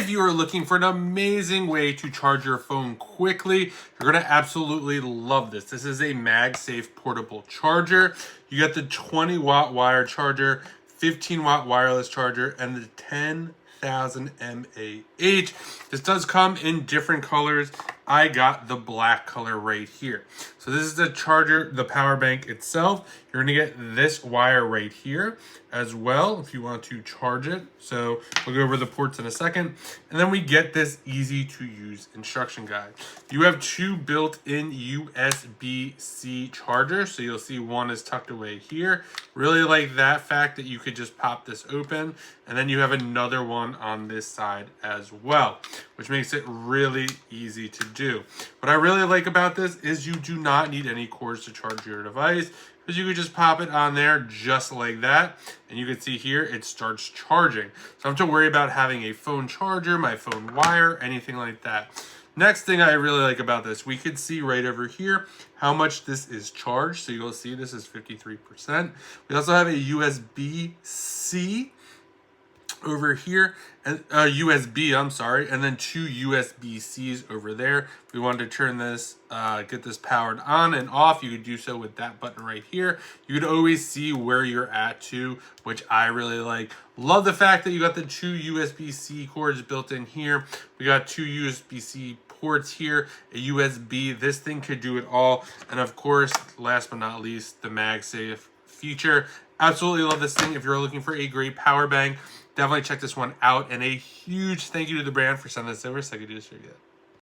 If you are looking for an amazing way to charge your phone quickly, you're going to absolutely love this. This is a MagSafe portable charger. You got the 20-watt wire charger, 15-watt wireless charger, and the 10,000 mAh. This does come in different colors. I got the black color right here. So this is the charger, the power bank itself. You're gonna get this wire right here as well if you want to charge it. So we'll go over the ports in a second. And then we get this easy to use instruction guide. You have two built-in USB-C chargers. So you'll see one is tucked away here. Really like that fact that you could just pop this open. And then you have another one on this side as well, which makes it really easy to do. What I really like about this is you do not need any cords to charge your device, because you could just pop it on there just like that, and you can see here it starts charging. So I don't have to worry about having a phone charger, my phone wire, anything like that. Next thing I really like about this, we could see right over here how much this is charged. So you'll see this is 53%. We also have a USB-C over here, and USB, I'm sorry, and then two USB-Cs over there. If we wanted to turn this, get this powered on and off, you could do so with that button right here. You could always see where you're at too, which I really like. Love the fact that you got the two USB-C cords built in here. We got two USB-C ports here, a USB. This thing could do it all. And of course, last but not least, the MagSafe feature. Absolutely love this thing. If you're looking for a great power bank, definitely check this one out. And a huge thank you to the brand for sending this over so I could do this review.